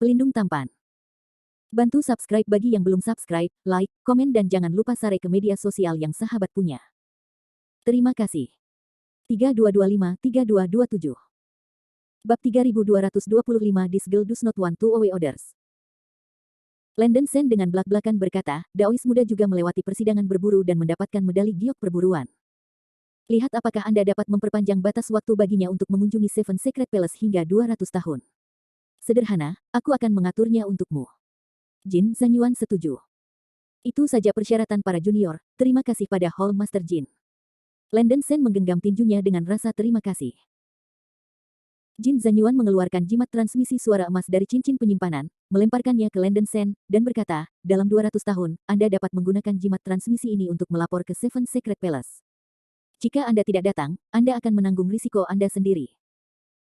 Pelindung tampan. Bantu subscribe bagi yang belum subscribe, like, komen dan jangan lupa share ke media sosial yang sahabat punya. Terima kasih. 3225-3227 Bab 3225 This girl does not want to obey orders. Landon Sen dengan belak-belakan berkata, Daois muda juga melewati persidangan berburu dan mendapatkan medali giok perburuan. Lihat apakah Anda dapat memperpanjang batas waktu baginya untuk mengunjungi Seven Secret Palace hingga 200 tahun. Sederhana, aku akan mengaturnya untukmu. Jin Zanyuan setuju. Itu saja persyaratan para junior, terima kasih pada Hall Master Jin. Landon Sen menggenggam tinjunya dengan rasa terima kasih. Jin Zanyuan mengeluarkan jimat transmisi suara emas dari cincin penyimpanan, melemparkannya ke Landon Sen, dan berkata, dalam 200 tahun, Anda dapat menggunakan jimat transmisi ini untuk melapor ke Seven Secret Palace. Jika Anda tidak datang, Anda akan menanggung risiko Anda sendiri.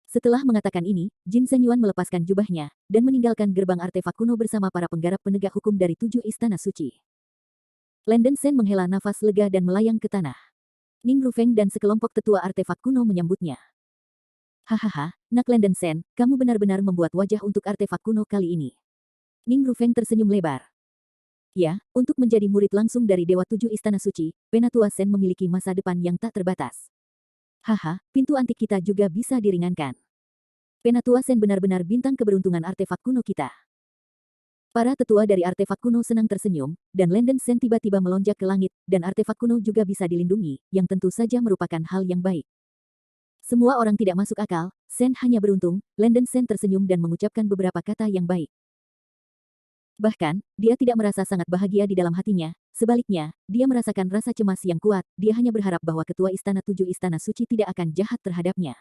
Setelah mengatakan ini, Jin Zanyuan melepaskan jubahnya, dan meninggalkan gerbang artefak kuno bersama para penggarap penegak hukum dari 7 istana suci. Landon Sen menghela nafas lega dan melayang ke tanah. Ning Rufeng dan sekelompok tetua artefak kuno menyambutnya. Hahaha, nak Landon Sen, kamu benar-benar membuat wajah untuk artefak kuno kali ini. Ning Rufeng tersenyum lebar. Ya, untuk menjadi murid langsung dari Dewa 7 Istana Suci, Penatua Sen memiliki masa depan yang tak terbatas. Haha, pintu antik kita juga bisa diringankan. Penatua Sen benar-benar bintang keberuntungan artefak kuno kita. Para tetua dari artefak kuno senang tersenyum, dan Landon Sen tiba-tiba melonjak ke langit, dan artefak kuno juga bisa dilindungi, yang tentu saja merupakan hal yang baik. Semua orang tidak masuk akal, Sen hanya beruntung, Landon Sen tersenyum dan mengucapkan beberapa kata yang baik. Bahkan, dia tidak merasa sangat bahagia di dalam hatinya, sebaliknya, dia merasakan rasa cemas yang kuat, dia hanya berharap bahwa ketua istana 7 istana suci tidak akan jahat terhadapnya.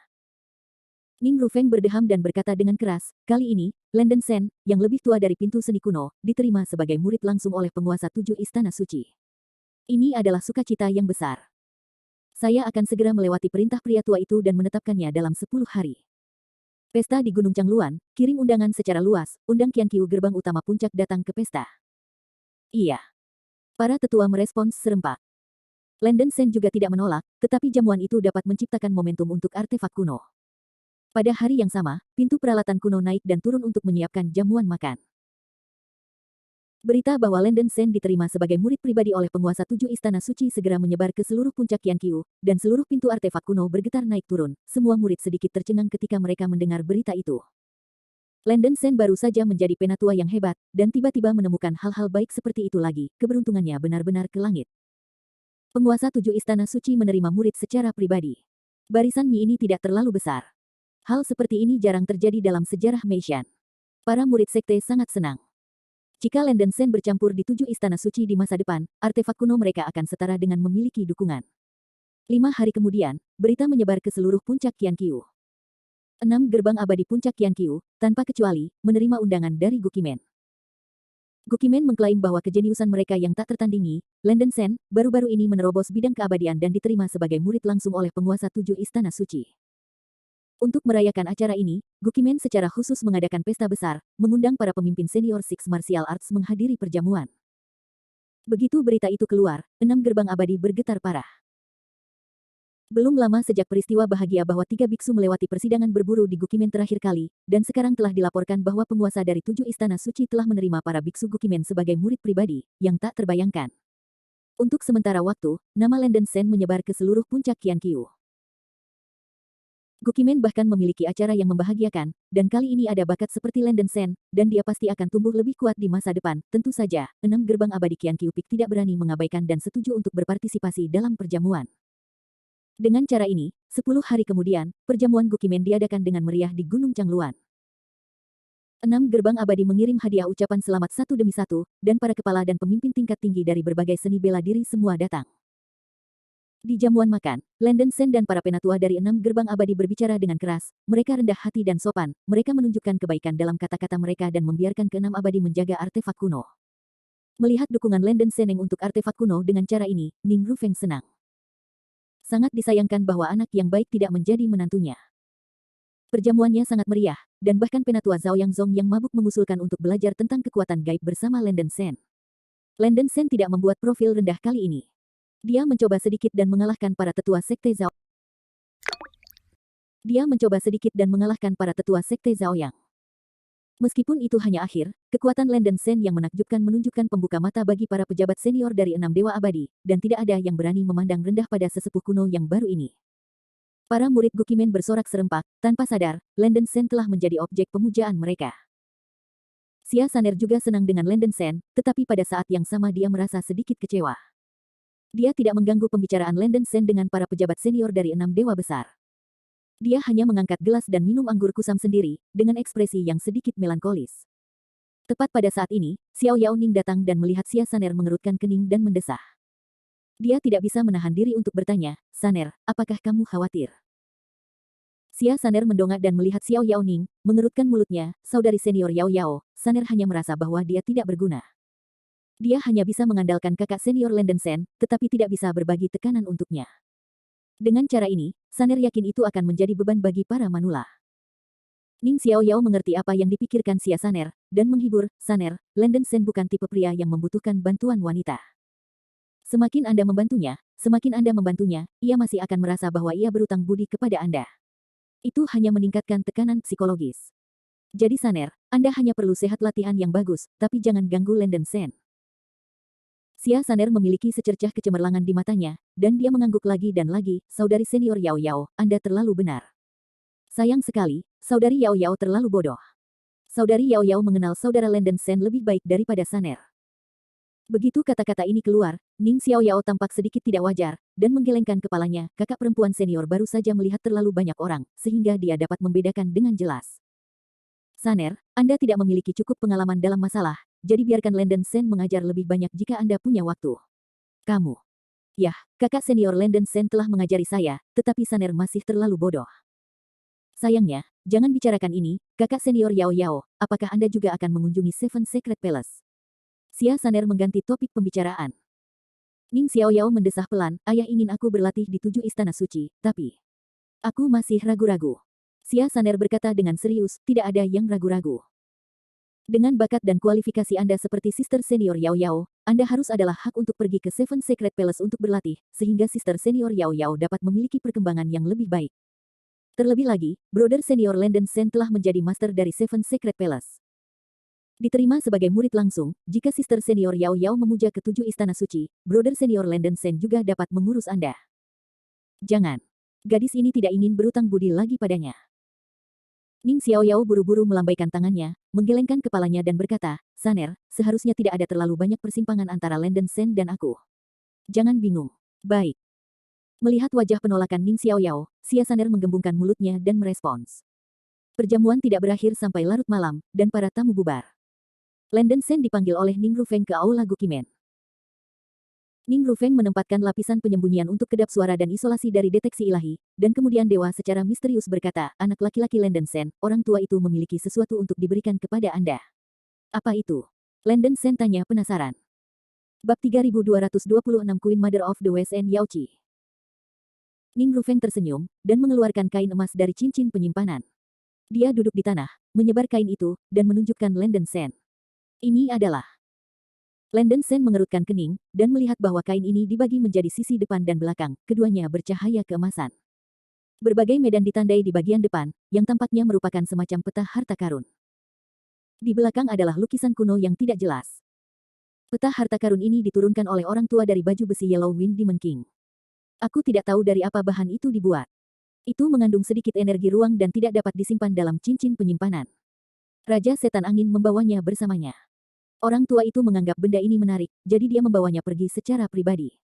Ning Rufeng berdeham dan berkata dengan keras, kali ini, Landon Sen, yang lebih tua dari pintu seni kuno, diterima sebagai murid langsung oleh penguasa 7 istana suci. Ini adalah sukacita yang besar. Saya akan segera melewati perintah pria tua itu dan menetapkannya dalam 10 hari. Pesta di Gunung Changluan, kirim undangan secara luas, undang Qianqiu gerbang utama puncak datang ke pesta. Iya. Para tetua merespons serempak. Landon Sen juga tidak menolak, tetapi jamuan itu dapat menciptakan momentum untuk artefak kuno. Pada hari yang sama, pintu peralatan kuno naik dan turun untuk menyiapkan jamuan makan. Berita bahwa Landon Sen diterima sebagai murid pribadi oleh penguasa 7 istana suci segera menyebar ke seluruh puncak Qianqiu, dan seluruh pintu artefak kuno bergetar naik turun. Semua murid sedikit tercengang ketika mereka mendengar berita itu. Landon Sen baru saja menjadi penatua yang hebat, dan tiba-tiba menemukan hal-hal baik seperti itu lagi, keberuntungannya benar-benar ke langit. Penguasa 7 istana suci menerima murid secara pribadi. Barisan Mi ini tidak terlalu besar. Hal seperti ini jarang terjadi dalam sejarah Meishan. Para murid sekte sangat senang. Jika Landon Sen bercampur di 7 istana suci di masa depan, artefak kuno mereka akan setara dengan memiliki dukungan. 5 hari kemudian, berita menyebar ke seluruh puncak Qianqiu. 6 gerbang abadi puncak Qianqiu, tanpa kecuali, menerima undangan dari Guqimen. Guqimen mengklaim bahwa kejeniusan mereka yang tak tertandingi, Landon Sen, baru-baru ini menerobos bidang keabadian dan diterima sebagai murid langsung oleh penguasa 7 istana suci. Untuk merayakan acara ini, Guqimen secara khusus mengadakan pesta besar, mengundang para pemimpin senior Six Martial Arts menghadiri perjamuan. Begitu berita itu keluar, 6 gerbang abadi bergetar parah. Belum lama sejak peristiwa bahagia bahwa 3 biksu melewati persidangan berburu di Guqimen terakhir kali, dan sekarang telah dilaporkan bahwa penguasa dari 7 istana suci telah menerima para biksu Guqimen sebagai murid pribadi, yang tak terbayangkan. Untuk sementara waktu, nama Landon Sen menyebar ke seluruh puncak Qianqiu. Guqimen bahkan memiliki acara yang membahagiakan, dan kali ini ada bakat seperti Landon Sen, dan dia pasti akan tumbuh lebih kuat di masa depan. Tentu saja, 6 gerbang abadi Qianqiu Peak tidak berani mengabaikan dan setuju untuk berpartisipasi dalam perjamuan. Dengan cara ini, 10 hari kemudian, perjamuan Guqimen diadakan dengan meriah di Gunung Changluan. 6 gerbang abadi mengirim hadiah ucapan selamat satu demi satu, dan para kepala dan pemimpin tingkat tinggi dari berbagai seni bela diri semua datang. Di jamuan makan, Landon Sen dan para penatua dari 6 gerbang abadi berbicara dengan keras, mereka rendah hati dan sopan, mereka menunjukkan kebaikan dalam kata-kata mereka dan membiarkan ke-6 abadi menjaga artefak kuno. Melihat dukungan Landon Seneng untuk artefak kuno dengan cara ini, Ning Rufeng senang. Sangat disayangkan bahwa anak yang baik tidak menjadi menantunya. Perjamuannya sangat meriah, dan bahkan penatua Zhao Yangzong yang mabuk mengusulkan untuk belajar tentang kekuatan gaib bersama Landon Sen. Landon Sen tidak membuat profil rendah kali ini. Dia mencoba sedikit dan mengalahkan para tetua sekte Zhao. Dia mencoba sedikit dan mengalahkan para tetua sekte Zhao Yang. Meskipun itu hanya akhir, kekuatan Landen Sen yang menakjubkan menunjukkan pembuka mata bagi para pejabat senior dari 6 dewa abadi, dan tidak ada yang berani memandang rendah pada sesepuh kuno yang baru ini. Para murid Gukimen bersorak serempak, tanpa sadar, Landen Sen telah menjadi objek pemujaan mereka. Xia Saner juga senang dengan Landen Sen, tetapi pada saat yang sama dia merasa sedikit kecewa. Dia tidak mengganggu pembicaraan Landen Sen dengan para pejabat senior dari 6 dewa besar. Dia hanya mengangkat gelas dan minum anggur kusam sendiri, dengan ekspresi yang sedikit melankolis. Tepat pada saat ini, Xiao Yaoning datang dan melihat Xia Saner mengerutkan kening dan mendesah. Dia tidak bisa menahan diri untuk bertanya, "Saner, apakah kamu khawatir?" Xia Saner mendongak dan melihat Xiao Yaoning, mengerutkan mulutnya, "Saudari senior Yao Yao." Saner hanya merasa bahwa dia tidak berguna. Dia hanya bisa mengandalkan kakak senior Landen Sen, tetapi tidak bisa berbagi tekanan untuknya. Dengan cara ini, Saner yakin itu akan menjadi beban bagi para manula. Ning Xiao Yao mengerti apa yang dipikirkan Xia Saner, dan menghibur, "Saner, Landen Sen bukan tipe pria yang membutuhkan bantuan wanita. Semakin Anda membantunya, ia masih akan merasa bahwa ia berutang budi kepada Anda. Itu hanya meningkatkan tekanan psikologis. Jadi Saner, Anda hanya perlu sehat latihan yang bagus, tapi jangan ganggu Landen Sen." Xia Saner memiliki secercah kecemerlangan di matanya, dan dia mengangguk lagi dan lagi, "Saudari senior Yao Yao, Anda terlalu benar. Sayang sekali, Saudari Yao Yao terlalu bodoh. Saudari Yao Yao mengenal saudara Landen Sen lebih baik daripada Saner." Begitu kata-kata ini keluar, Ning Xiao Yao tampak sedikit tidak wajar, dan menggelengkan kepalanya. Kakak perempuan senior baru saja melihat terlalu banyak orang, sehingga dia dapat membedakan dengan jelas. "Saner, Anda tidak memiliki cukup pengalaman dalam masalah, jadi biarkan Landen Sen mengajar lebih banyak jika Anda punya waktu. Kamu." "Yah, kakak senior Landen Sen telah mengajari saya, tetapi Saner masih terlalu bodoh." "Sayangnya, jangan bicarakan ini, kakak senior Yao Yao, apakah Anda juga akan mengunjungi Seven Secret Palace?" Xia Saner mengganti topik pembicaraan. Ning Xiao Yao mendesah pelan, "Ayah ingin aku berlatih di 7 istana suci, tapi aku masih ragu-ragu." Xia Saner berkata dengan serius, "Tidak ada yang ragu-ragu. Dengan bakat dan kualifikasi Anda seperti Sister Senior Yao Yao, Anda harus adalah hak untuk pergi ke Seven Secret Palace untuk berlatih, sehingga Sister Senior Yao Yao dapat memiliki perkembangan yang lebih baik. Terlebih lagi, Brother Senior Landen Sen telah menjadi master dari Seven Secret Palace. Diterima sebagai murid langsung, jika Sister Senior Yao Yao memuja ke 7 istana suci, Brother Senior Landen Sen juga dapat mengurus Anda. Jangan. Gadis ini tidak ingin berutang budi lagi padanya." Ning Xiao Yao buru-buru melambaikan tangannya, menggelengkan kepalanya dan berkata, "Saner, seharusnya tidak ada terlalu banyak persimpangan antara Landen Sen dan aku. Jangan bingung." "Baik." Melihat wajah penolakan Ning Xiao Yao, Xia Saner menggembungkan mulutnya dan merespons. Perjamuan tidak berakhir sampai larut malam, dan para tamu bubar. Landen Sen dipanggil oleh Ning Rufeng ke Aula Gukimen. Ning Rufeng menempatkan lapisan penyembunyian untuk kedap suara dan isolasi dari deteksi ilahi, dan kemudian dewa secara misterius berkata, "Anak laki-laki Landen Sen, orang tua itu memiliki sesuatu untuk diberikan kepada Anda." "Apa itu?" Landen Sen tanya penasaran. Bab 3226 Queen Mother of the West and Yaoqi. Ning Rufeng tersenyum, dan mengeluarkan kain emas dari cincin penyimpanan. Dia duduk di tanah, menyebar kain itu, dan menunjukkan Landen Sen. "Ini adalah..." Landen Sen mengerutkan kening, dan melihat bahwa kain ini dibagi menjadi sisi depan dan belakang, keduanya bercahaya keemasan. Berbagai medan ditandai di bagian depan, yang tampaknya merupakan semacam peta harta karun. Di belakang adalah lukisan kuno yang tidak jelas. Peta harta karun ini diturunkan oleh orang tua dari baju besi Yellow Wind Demon King. "Aku tidak tahu dari apa bahan itu dibuat. Itu mengandung sedikit energi ruang dan tidak dapat disimpan dalam cincin penyimpanan. Raja Setan Angin membawanya bersamanya. Orang tua itu menganggap benda ini menarik, jadi dia membawanya pergi secara pribadi.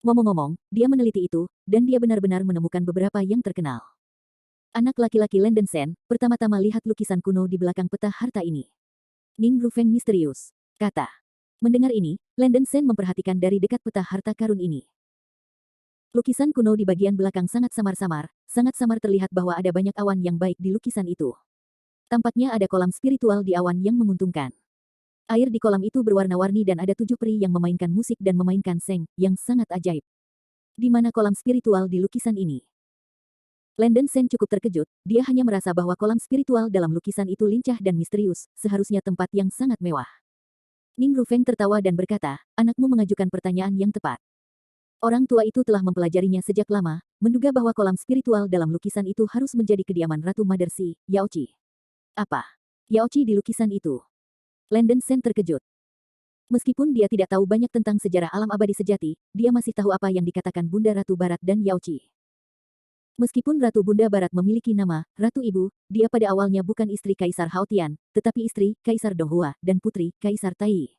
Ngomong-ngomong, dia meneliti itu, dan dia benar-benar menemukan beberapa yang terkenal." Anak laki-laki Landen Sen, pertama-tama lihat lukisan kuno di belakang peta harta ini. Ning Rufeng misterius kata. Mendengar ini, Landen Sen memperhatikan dari dekat peta harta karun ini. Lukisan kuno di bagian belakang sangat samar terlihat bahwa ada banyak awan yang baik di lukisan itu. Tampaknya ada kolam spiritual di awan yang menguntungkan. Air di kolam itu berwarna-warni dan ada 7 peri yang memainkan musik dan memainkan seng, yang sangat ajaib. Di mana kolam spiritual di lukisan ini? Landen Sen cukup terkejut, dia hanya merasa bahwa kolam spiritual dalam lukisan itu lincah dan misterius, seharusnya tempat yang sangat mewah. Ning Rufeng tertawa dan berkata, "Anakmu mengajukan pertanyaan yang tepat. Orang tua itu telah mempelajarinya sejak lama, menduga bahwa kolam spiritual dalam lukisan itu harus menjadi kediaman Ratu Mother Si, Yaoqi." "Apa?" Yaochi di lukisan itu. Landon Sen terkejut. Meskipun dia tidak tahu banyak tentang sejarah alam abadi sejati, dia masih tahu apa yang dikatakan Bunda Ratu Barat dan Yaochi. Meskipun Ratu Bunda Barat memiliki nama, Ratu Ibu, dia pada awalnya bukan istri Kaisar Haotian, tetapi istri Kaisar Donghua dan putri Kaisar Tai.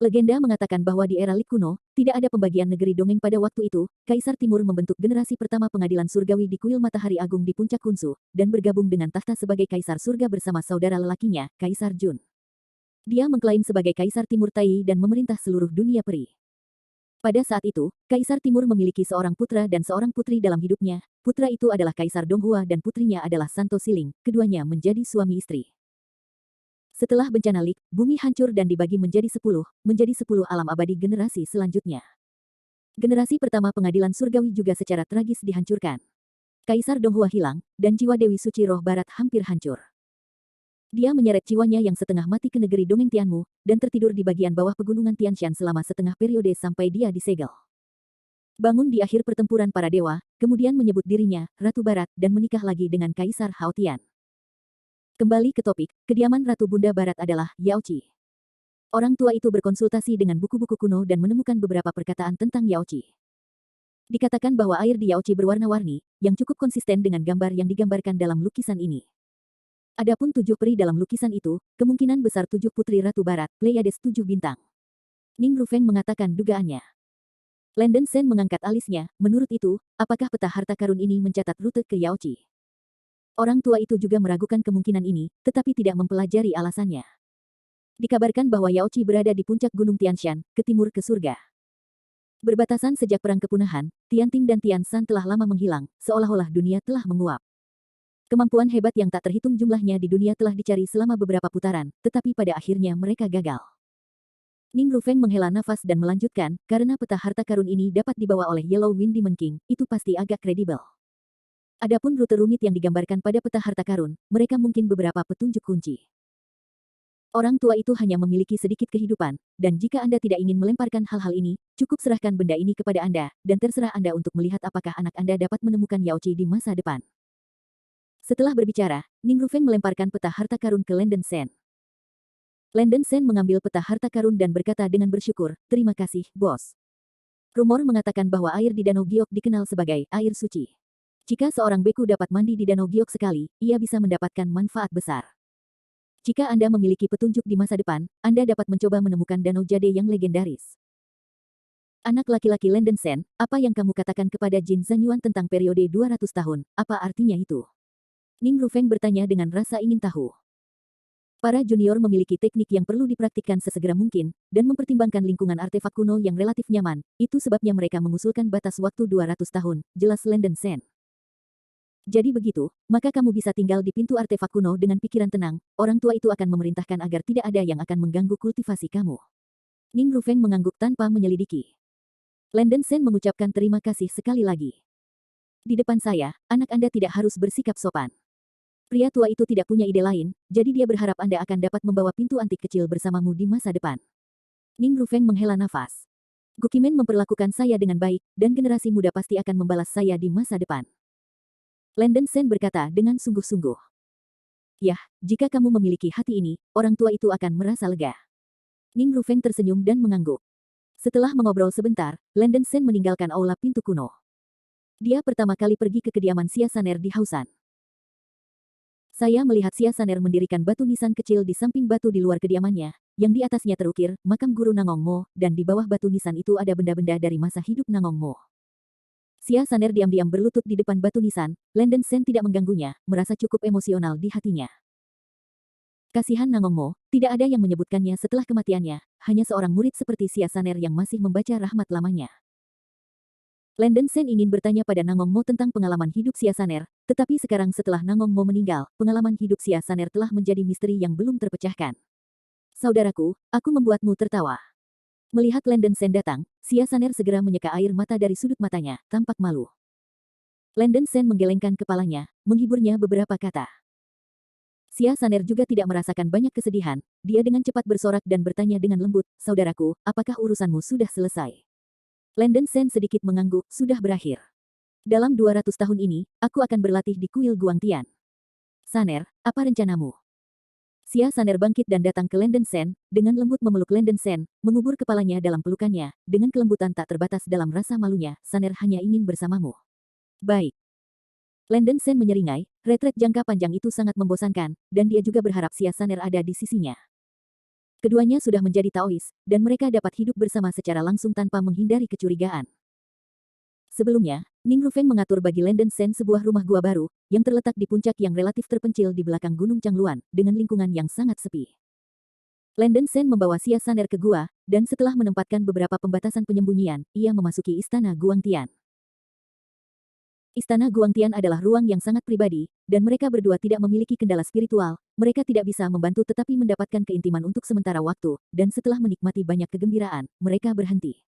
Legenda mengatakan bahwa di era Lik kuno, tidak ada pembagian negeri dongeng pada waktu itu, Kaisar Timur membentuk generasi pertama pengadilan surgawi di kuil Matahari Agung di puncak Kunsu, dan bergabung dengan tahta sebagai Kaisar Surga bersama saudara lelakinya, Kaisar Jun. Dia mengklaim sebagai Kaisar Timur Tai dan memerintah seluruh dunia peri. Pada saat itu, Kaisar Timur memiliki seorang putra dan seorang putri dalam hidupnya. Putra itu adalah Kaisar Donghua dan putrinya adalah Santo Siling, keduanya menjadi suami istri. Setelah bencana Lik, bumi hancur dan dibagi menjadi 10 alam abadi generasi selanjutnya. Generasi pertama pengadilan surgawi juga secara tragis dihancurkan. Kaisar Donghua hilang, dan jiwa Dewi Suci Roh Barat hampir hancur. Dia menyeret jiwanya yang setengah mati ke negeri dongeng Tianmu, dan tertidur di bagian bawah pegunungan Tianshan selama setengah periode sampai dia disegel. Bangun di akhir pertempuran para dewa, kemudian menyebut dirinya Ratu Barat dan menikah lagi dengan Kaisar Haotian. Kembali ke topik, kediaman Ratu Bunda Barat adalah Yaochi. Orang tua itu berkonsultasi dengan buku-buku kuno dan menemukan beberapa perkataan tentang Yaochi. Dikatakan bahwa air di Yaochi berwarna-warni, yang cukup konsisten dengan gambar yang digambarkan dalam lukisan ini. Adapun 7 peri dalam lukisan itu, kemungkinan besar 7 putri Ratu Barat, Pleiades 7 bintang. Ning Rufeng mengatakan dugaannya. Landon Sen mengangkat alisnya, menurut itu, apakah peta harta karun ini mencatat rute ke Yaochi? Orang tua itu juga meragukan kemungkinan ini, tetapi tidak mempelajari alasannya. Dikabarkan bahwa Yaochi berada di puncak Gunung Tianshan, ke timur ke surga. Berbatasan sejak Perang Kepunahan, Tianting dan Tianshan telah lama menghilang, seolah-olah dunia telah menguap. Kemampuan hebat yang tak terhitung jumlahnya di dunia telah dicari selama beberapa putaran, tetapi pada akhirnya mereka gagal. Ning Rufeng menghela nafas dan melanjutkan, karena peta harta karun ini dapat dibawa oleh Yellow Wind Demon King, itu pasti agak kredibel. Adapun rute rumit yang digambarkan pada peta harta karun, mereka mungkin beberapa petunjuk kunci. Orang tua itu hanya memiliki sedikit kehidupan, dan jika Anda tidak ingin melemparkan hal-hal ini, cukup serahkan benda ini kepada Anda, dan terserah Anda untuk melihat apakah anak Anda dapat menemukan Yaochi di masa depan. Setelah berbicara, Ning Rufeng melemparkan peta harta karun ke Landon Sen. Landon Sen mengambil peta harta karun dan berkata dengan bersyukur, "Terima kasih, bos." Rumor mengatakan bahwa air di Danau Giok dikenal sebagai air suci. Jika seorang beku dapat mandi di Danau Giok sekali, ia bisa mendapatkan manfaat besar. Jika Anda memiliki petunjuk di masa depan, Anda dapat mencoba menemukan Danau Jade yang legendaris. Anak laki-laki Landon Sen, apa yang kamu katakan kepada Jin Zanyuan tentang periode 200 tahun, apa artinya itu? Ning Rufeng bertanya dengan rasa ingin tahu. Para junior memiliki teknik yang perlu dipraktikkan sesegera mungkin, dan mempertimbangkan lingkungan artefak kuno yang relatif nyaman, itu sebabnya mereka mengusulkan batas waktu 200 tahun, jelas Landon Sen. Jadi begitu, maka kamu bisa tinggal di pintu artefak kuno dengan pikiran tenang, orang tua itu akan memerintahkan agar tidak ada yang akan mengganggu kultivasi kamu. Ning Rufeng mengangguk tanpa menyelidiki. Landon Sen mengucapkan terima kasih sekali lagi. Di depan saya, anak Anda tidak harus bersikap sopan. Pria tua itu tidak punya ide lain, jadi dia berharap Anda akan dapat membawa pintu antik kecil bersamamu di masa depan. Ning Rufeng menghela nafas. Gukimen memperlakukan saya dengan baik, dan generasi muda pasti akan membalas saya di masa depan. Landon Sen berkata dengan sungguh-sungguh. Yah, jika kamu memiliki hati ini, orang tua itu akan merasa lega. Ning Rufeng tersenyum dan mengangguk. Setelah mengobrol sebentar, Landon Sen meninggalkan aula pintu kuno. Dia pertama kali pergi ke kediaman Xia Saner di Hausan. Saya melihat Xia Saner mendirikan batu nisan kecil di samping batu di luar kediamannya, yang di atasnya terukir makam guru Nangong Mo, dan di bawah batu nisan itu ada benda-benda dari masa hidup Nangong Mo. Xia Saner diam-diam berlutut di depan batu nisan, Landon Sen tidak mengganggunya, merasa cukup emosional di hatinya. Kasihan Nangong Mo, tidak ada yang menyebutkannya setelah kematiannya, hanya seorang murid seperti Xia Saner yang masih membaca rahmat lamanya. Landon Sen ingin bertanya pada Nangong Mo tentang pengalaman hidup Xia Saner, tetapi sekarang setelah Nangong Mo meninggal, pengalaman hidup Xia Saner telah menjadi misteri yang belum terpecahkan. Saudaraku, aku membuatmu tertawa. Melihat Landon Sen datang, Xia Saner segera menyeka air mata dari sudut matanya, tampak malu. Landon Sen menggelengkan kepalanya, menghiburnya beberapa kata. Xia Saner juga tidak merasakan banyak kesedihan, dia dengan cepat bersorak dan bertanya dengan lembut, "Saudaraku, apakah urusanmu sudah selesai?" Landon Sen sedikit mengangguk, sudah berakhir. Dalam 200 tahun ini, aku akan berlatih di kuil Guangtian. Saner, apa rencanamu? Xia Saner bangkit dan datang ke Landen Sen, dengan lembut memeluk Landen Sen, mengubur kepalanya dalam pelukannya, dengan kelembutan tak terbatas dalam rasa malunya, Saner hanya ingin bersamamu. Baik. Landen Sen menyeringai, retret jangka panjang itu sangat membosankan, dan dia juga berharap Xia Saner ada di sisinya. Keduanya sudah menjadi Taois, dan mereka dapat hidup bersama secara langsung tanpa menghindari kecurigaan. Sebelumnya, Ning Rufeng mengatur bagi Landen Sen sebuah rumah gua baru, yang terletak di puncak yang relatif terpencil di belakang Gunung Changluan, dengan lingkungan yang sangat sepi. Landen Sen membawa Xia Saner ke gua, dan setelah menempatkan beberapa pembatasan penyembunyian, ia memasuki istana Guangtian. Istana Guangtian adalah ruang yang sangat pribadi, dan mereka berdua tidak memiliki kendala spiritual, mereka tidak bisa membantu tetapi mendapatkan keintiman untuk sementara waktu, dan setelah menikmati banyak kegembiraan, mereka berhenti.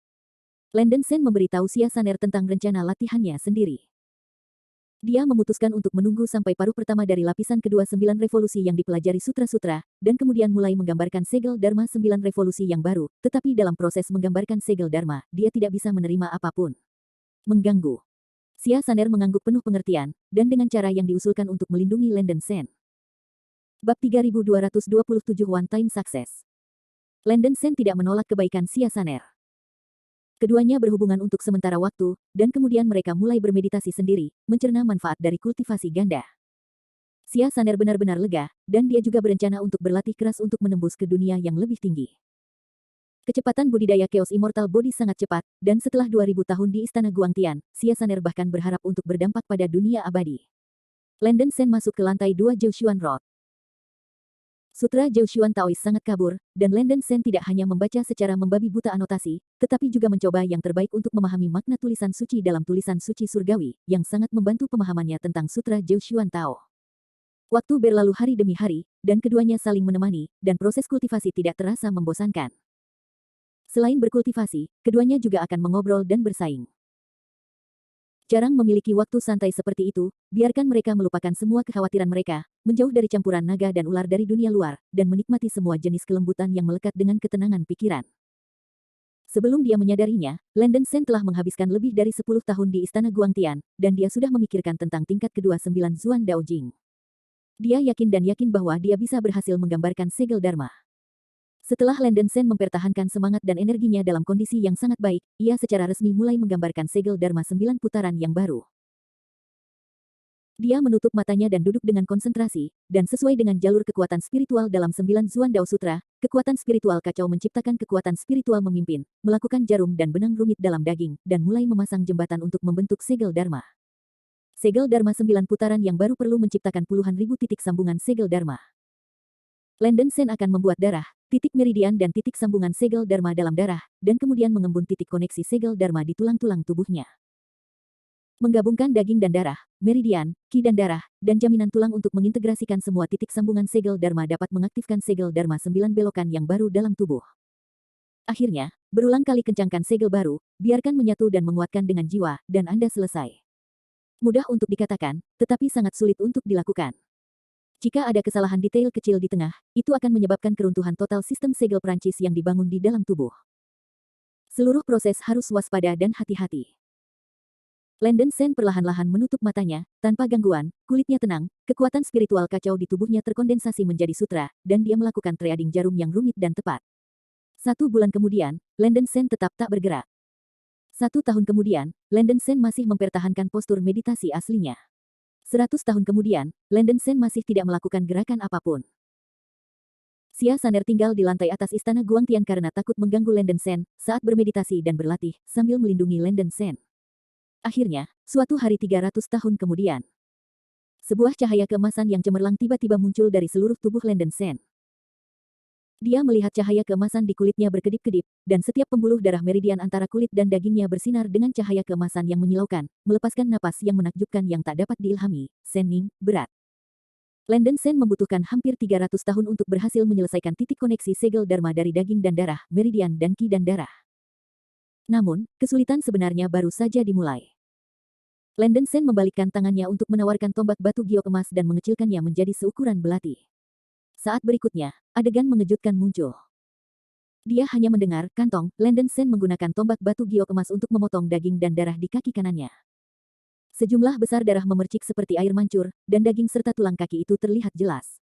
Landen Sen memberitahu Xia Saner tentang rencana latihannya sendiri. Dia memutuskan untuk menunggu sampai paruh pertama dari lapisan kedua 9 revolusi yang dipelajari sutra-sutra, dan kemudian mulai menggambarkan segel Dharma 9 revolusi yang baru, tetapi dalam proses menggambarkan segel Dharma, dia tidak bisa menerima apapun. Mengganggu. Xia Saner mengangguk penuh pengertian, dan dengan cara yang diusulkan untuk melindungi Landen Sen. Bab 3227 One Time Success. Landen Sen tidak menolak kebaikan Xia Saner. Keduanya berhubungan untuk sementara waktu, dan kemudian mereka mulai bermeditasi sendiri, mencerna manfaat dari kultivasi ganda. Xia Saner benar-benar lega, dan dia juga berencana untuk berlatih keras untuk menembus ke dunia yang lebih tinggi. Kecepatan budidaya Chaos Immortal Body sangat cepat, dan setelah 2000 tahun di Istana Guangtian, Xia Saner bahkan berharap untuk berdampak pada dunia abadi. Landen Sen masuk ke lantai 2 Jiushuan Road. Sutra Jiushuan Taois sangat kabur, dan Landen Sen tidak hanya membaca secara membabi buta anotasi, tetapi juga mencoba yang terbaik untuk memahami makna tulisan suci dalam tulisan suci surgawi, yang sangat membantu pemahamannya tentang Sutra Jiushuan Tao. Waktu berlalu hari demi hari, dan keduanya saling menemani, dan proses kultivasi tidak terasa membosankan. Selain berkultivasi, keduanya juga akan mengobrol dan bersaing. Jarang memiliki waktu santai seperti itu, biarkan mereka melupakan semua kekhawatiran mereka, menjauh dari campuran naga dan ular dari dunia luar, dan menikmati semua jenis kelembutan yang melekat dengan ketenangan pikiran. Sebelum dia menyadarinya, Landen Sen telah menghabiskan lebih dari 10 tahun di Istana Guangtian, dan dia sudah memikirkan tentang tingkat kedua 9 Zuan Daojing. Dia yakin bahwa dia bisa berhasil menggambarkan segel Dharma. Setelah Landen Sen mempertahankan semangat dan energinya dalam kondisi yang sangat baik, ia secara resmi mulai menggambarkan segel Dharma 9 putaran yang baru. Dia menutup matanya dan duduk dengan konsentrasi, dan sesuai dengan jalur kekuatan spiritual dalam 9 Zuan Dao Sutra, kekuatan spiritual kacau menciptakan kekuatan spiritual memimpin, melakukan jarum dan benang rumit dalam daging, dan mulai memasang jembatan untuk membentuk segel Dharma. Segel Dharma 9 putaran yang baru perlu menciptakan puluhan ribu titik sambungan segel Dharma. Landen Sen akan membuat darah, titik meridian dan titik sambungan segel Dharma dalam darah, dan kemudian mengembun titik koneksi segel Dharma di tulang-tulang tubuhnya. Menggabungkan daging dan darah, meridian, ki dan darah, dan jaminan tulang untuk mengintegrasikan semua titik sambungan segel Dharma dapat mengaktifkan segel Dharma 9 belokan yang baru dalam tubuh. Akhirnya, berulang kali kencangkan segel baru, biarkan menyatu dan menguatkan dengan jiwa, dan Anda selesai. Mudah untuk dikatakan, tetapi sangat sulit untuk dilakukan. Jika ada kesalahan detail kecil di tengah, itu akan menyebabkan keruntuhan total sistem segel Prancis yang dibangun di dalam tubuh. Seluruh proses harus waspada dan hati-hati. Landen Sen perlahan-lahan menutup matanya, tanpa gangguan, kulitnya tenang, kekuatan spiritual kacau di tubuhnya terkondensasi menjadi sutra, dan dia melakukan trading jarum yang rumit dan tepat. 1 bulan kemudian, Landen Sen tetap tak bergerak. 1 tahun kemudian, Landen Sen masih mempertahankan postur meditasi aslinya. 100 tahun kemudian, Landen Sen masih tidak melakukan gerakan apapun. Xia Saner tinggal di lantai atas istana Guangtian karena takut mengganggu Landen Sen saat bermeditasi dan berlatih, sambil melindungi Landen Sen. Akhirnya, suatu hari 300 tahun kemudian, sebuah cahaya keemasan yang cemerlang tiba-tiba muncul dari seluruh tubuh Landen Sen. Dia melihat cahaya keemasan di kulitnya berkedip-kedip, dan setiap pembuluh darah meridian antara kulit dan dagingnya bersinar dengan cahaya keemasan yang menyilaukan, melepaskan napas yang menakjubkan yang tak dapat diilhami. Senning, berat. Landen Sen membutuhkan hampir 300 tahun untuk berhasil menyelesaikan titik koneksi segel Dharma dari daging dan darah, meridian dan ki dan darah. Namun, kesulitan sebenarnya baru saja dimulai. Landen Sen membalikkan tangannya untuk menawarkan tombak batu giok emas dan mengecilkannya menjadi seukuran belati. Saat berikutnya, adegan mengejutkan muncul. Dia hanya mendengar, kantong, Landen Sen menggunakan tombak batu giok emas untuk memotong daging dan darah di kaki kanannya. Sejumlah besar darah memercik seperti air mancur, dan daging serta tulang kaki itu terlihat jelas.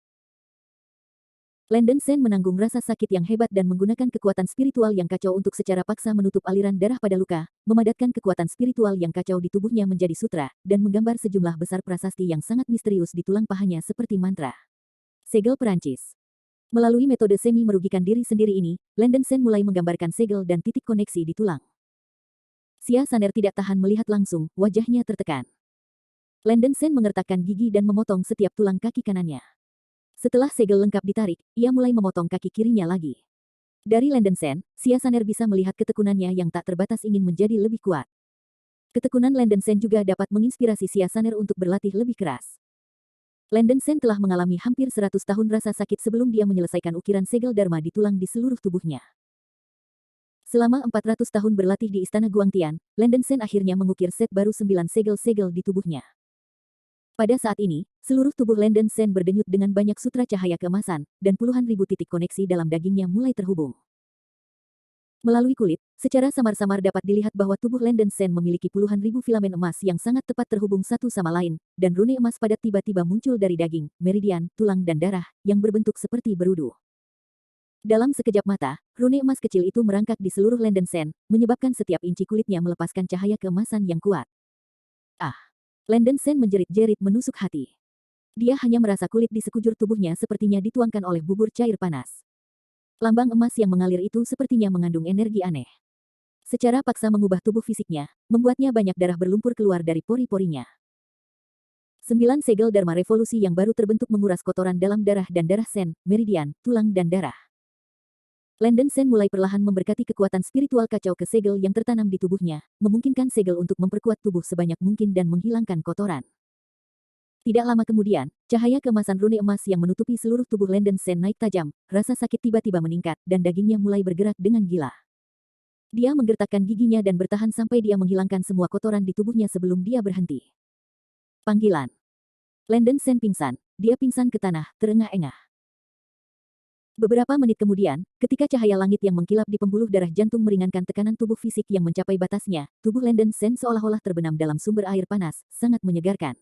Landen Sen menanggung rasa sakit yang hebat dan menggunakan kekuatan spiritual yang kacau untuk secara paksa menutup aliran darah pada luka, memadatkan kekuatan spiritual yang kacau di tubuhnya menjadi sutra, dan menggambar sejumlah besar prasasti yang sangat misterius di tulang pahanya seperti mantra. Segel Perancis. Melalui metode semi merugikan diri sendiri ini, Landen Sen mulai menggambarkan segel dan titik koneksi di tulang. Xia Saner tidak tahan melihat langsung, wajahnya tertekan. Landen Sen mengertakkan gigi dan memotong setiap tulang kaki kanannya. Setelah segel lengkap ditarik, ia mulai memotong kaki kirinya lagi. Dari Landen Sen, Xia Saner bisa melihat ketekunannya yang tak terbatas ingin menjadi lebih kuat. Ketekunan Landen Sen juga dapat menginspirasi Xia Saner untuk berlatih lebih keras. Landen Sen telah mengalami hampir 100 tahun rasa sakit sebelum dia menyelesaikan ukiran segel Dharma di tulang di seluruh tubuhnya. Selama 400 tahun berlatih di Istana Guangtian, Landen Sen akhirnya mengukir set baru 9 segel-segel di tubuhnya. Pada saat ini, seluruh tubuh Landen Sen berdenyut dengan banyak sutra cahaya keemasan, dan puluhan ribu titik koneksi dalam dagingnya mulai terhubung. Melalui kulit, secara samar-samar dapat dilihat bahwa tubuh Landen Sen memiliki puluhan ribu filamen emas yang sangat tepat terhubung satu sama lain, dan rune emas padat tiba-tiba muncul dari daging, meridian, tulang dan darah, yang berbentuk seperti berudu. Dalam sekejap mata, rune emas kecil itu merangkak di seluruh Landen Sen, menyebabkan setiap inci kulitnya melepaskan cahaya keemasan yang kuat. Ah! Landen Sen menjerit-jerit menusuk hati. Dia hanya merasa kulit di sekujur tubuhnya sepertinya dituangkan oleh bubur cair panas. Lambang emas yang mengalir itu sepertinya mengandung energi aneh. Secara paksa mengubah tubuh fisiknya, membuatnya banyak darah berlumpur keluar dari pori-porinya. 9 segel Dharma revolusi yang baru terbentuk menguras kotoran dalam darah dan darah sen, meridian, tulang dan darah. Landen Sen mulai perlahan memberkati kekuatan spiritual kacau ke segel yang tertanam di tubuhnya, memungkinkan segel untuk memperkuat tubuh sebanyak mungkin dan menghilangkan kotoran. Tidak lama kemudian, cahaya keemasan rune emas yang menutupi seluruh tubuh Landen Sen naik tajam, rasa sakit tiba-tiba meningkat, dan dagingnya mulai bergerak dengan gila. Dia menggertakkan giginya dan bertahan sampai dia menghilangkan semua kotoran di tubuhnya sebelum dia berhenti. Panggilan. Landen Sen pingsan, dia pingsan ke tanah, terengah-engah. Beberapa menit kemudian, ketika cahaya langit yang mengkilap di pembuluh darah jantung meringankan tekanan tubuh fisik yang mencapai batasnya, tubuh Landen Sen seolah-olah terbenam dalam sumber air panas, sangat menyegarkan.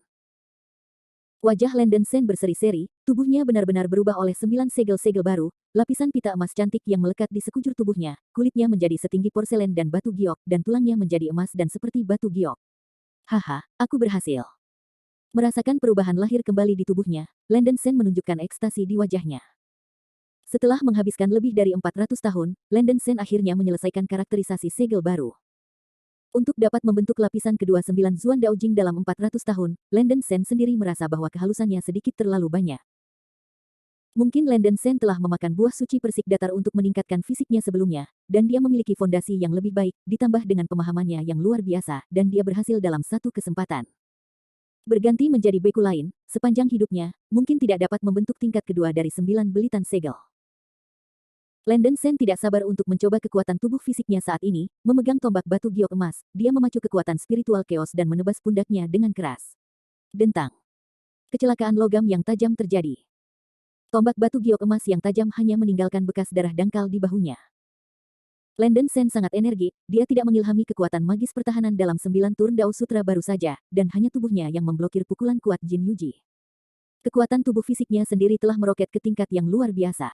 Wajah Landen Sen berseri-seri, tubuhnya benar-benar berubah oleh 9 segel-segel baru, lapisan pita emas cantik yang melekat di sekujur tubuhnya, kulitnya menjadi setinggi porselen dan batu giok, dan tulangnya menjadi emas dan seperti batu giok. Haha, aku berhasil. Merasakan perubahan lahir kembali di tubuhnya, Landen Sen menunjukkan ekstasi di wajahnya. Setelah menghabiskan lebih dari 400 tahun, Landen Sen akhirnya menyelesaikan karakterisasi segel baru. Untuk dapat membentuk lapisan kedua 9 Zuan Daojing dalam 400 tahun, Landen Sen sendiri merasa bahwa kehalusannya sedikit terlalu banyak. Mungkin Landen Sen telah memakan buah suci persik datar untuk meningkatkan fisiknya sebelumnya, dan dia memiliki fondasi yang lebih baik, ditambah dengan pemahamannya yang luar biasa, dan dia berhasil dalam satu kesempatan. Berganti menjadi beku lain, sepanjang hidupnya, mungkin tidak dapat membentuk tingkat kedua dari 9 belitan segel. Landen Sen tidak sabar untuk mencoba kekuatan tubuh fisiknya saat ini, memegang tombak batu giok emas, dia memacu kekuatan spiritual chaos dan menebas pundaknya dengan keras. Dentang. Kecelakaan logam yang tajam terjadi. Tombak batu giok emas yang tajam hanya meninggalkan bekas darah dangkal di bahunya. Landen Sen sangat energik, dia tidak mengilhami kekuatan magis pertahanan dalam 9 turn Dao Sutra baru saja, dan hanya tubuhnya yang memblokir pukulan kuat Jin Yuji. Kekuatan tubuh fisiknya sendiri telah meroket ke tingkat yang luar biasa.